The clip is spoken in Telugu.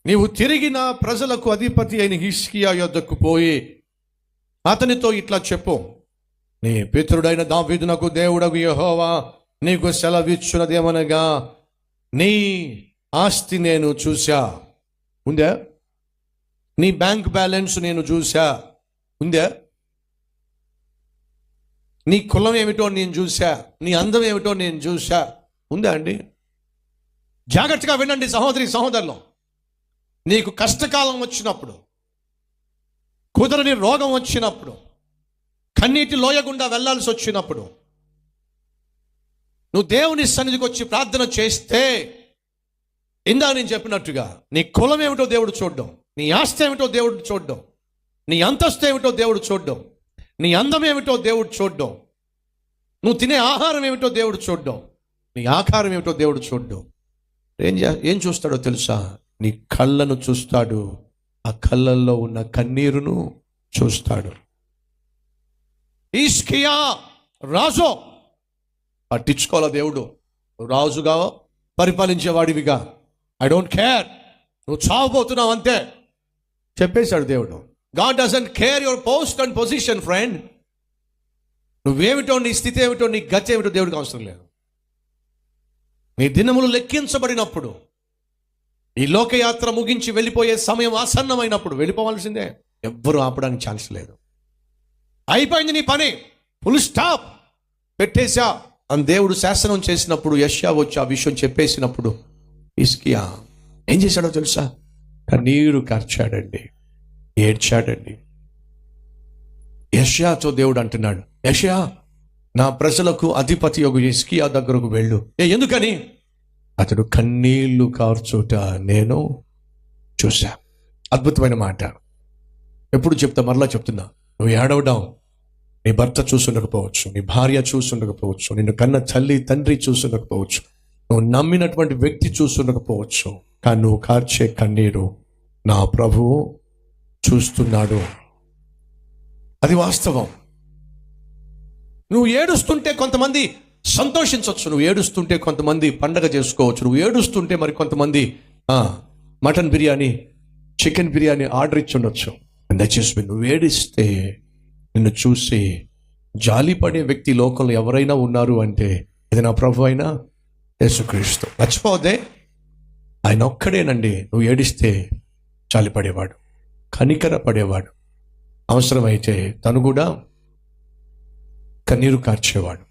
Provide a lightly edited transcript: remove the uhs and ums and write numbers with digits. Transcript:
నీవు తిరిగి నా ప్రజలకు అధిపతి అయిన హిజ్కియా యొద్దకు పోయి అతనితో ఇట్లా చెప్పు, నీ పితరుడైన దావీదునకు దేవుడగు యెహోవా నీకు సెలవిచ్చున్నదేమనగా, నీ ఆస్తి నేను చూసా, ఉందా? నీ బ్యాంక్ బ్యాలెన్స్ నేను చూసా, ఉందా? నీ కులం ఏమిటో నేను చూసా, నీ అందం ఏమిటో నేను చూసా, ఉందా అండి? జాగ్రత్తగా వినండి సహోదరి సహోదరులు. నీకు కష్టకాలం వచ్చినప్పుడు, కుదరని రోగం వచ్చినప్పుడు, కన్నీటి లోయ గుండా వెళ్లాల్సి వచ్చినప్పుడు, నువ్వు దేవుని సన్నిధికి వచ్చి ప్రార్థన చేస్తే, ఇందా నేను చెప్పినట్టుగా నీ కులం ఏమిటో దేవుడు చూడడం, నీ ఆస్తి ఏమిటో దేవుడు చూడడం, నీ అంతస్తు ఏమిటో దేవుడు చూడడం, నీ అందం ఏమిటో దేవుడు చూడడం, నువ్వు తినే ఆహారం ఏమిటో దేవుడు చూడడం, నీ ఆకారం ఏమిటో దేవుడు చూడడం. ఏం చూస్తాడో తెలుసా? నీ కళ్ళను చూస్తాడు, ఆ కళ్ళల్లో ఉన్న కన్నీరును చూస్తాడు. హిజ్కియా రాజు, పట్టించుకోవాలా దేవుడు? రాజుగా పరిపాలించేవాడివిగా, ఐ డోంట్ కేర్, నువ్వు చావబోతున్నావు అంతే చెప్పేశాడు దేవుడు. God doesn't care your post and position friend. నువ్వేమిటో, నీ స్థితి ఏమిటో, నీ గతి ఏమిటో దేవుడికి అవసరం లేదు. నీ దినములు లెక్కించబడినప్పుడు, ఈ లోకయాత్ర ముగించి వెళ్ళిపోయే సమయం ఆసన్నమైనప్పుడు వెళ్ళిపోవాల్సిందే. ఎవ్వరూ ఆపడానికి ఛాన్స్ లేదు. అయిపోయింది నీ పని, ఫుల్ స్టాప్, పెట్టేశా అని దేవుడు శాసనం చేసినప్పుడు, యెషయా వచ్చి ఆ విషయం చెప్పేసినప్పుడు హిజ్కియా ఏం చేశాడో తెలుసా? కన్నీరు కార్చాడండి, ఏడ్చాడండి. యెషయాతో దేవుడు అంటున్నాడు, యెషయా నా ప్రజలకు అధిపతి యొక్క హిజ్కియా దగ్గరకు వెళ్ళు. ఎందుకని? అతడు కన్నీళ్లు కార్చుట నేను చూశా. అద్భుతమైన మాట. ఎప్పుడు చెప్తా, మరలా చెప్తున్నా. నువ్వు ఏడవడం నీ భర్త చూసుండకపోవచ్చు, నీ భార్య చూసుండకపోవచ్చు, నిన్ను కన్న తల్లి తండ్రి చూసుండకపోవచ్చు, నువ్వు నమ్మినటువంటి వ్యక్తి చూసుండకపోవచ్చు, కానీ నువ్వు కార్చే కన్నీరు నా ప్రభువు చూస్తున్నాడు. అది వాస్తవం. నువ్వు ఏడుస్తుంటే కొంతమంది సంతోషించవచ్చు, నువ్వు ఏడుస్తుంటే కొంతమంది పండగ చేసుకోవచ్చు, నువ్వు ఏడుస్తుంటే మరి కొంతమంది mutton biryani, chicken biryani order ఇచ్చి ఉండొచ్చు. దయచేసి నువ్వు ఏడిస్తే నిన్ను చూసి జాలిపడే వ్యక్తి లోకంలో ఎవరైనా ఉన్నారు అంటే ఇది నా ప్రభు అయినా యేసుక్రీస్తు. మర్చిపోదే, ఆయన ఒక్కడేనండి నువ్వు ఏడిస్తే జాలిపడేవాడు, కనికర పడేవాడు, అవసరమైతే తను కూడా కన్నీరు కార్చేవాడు.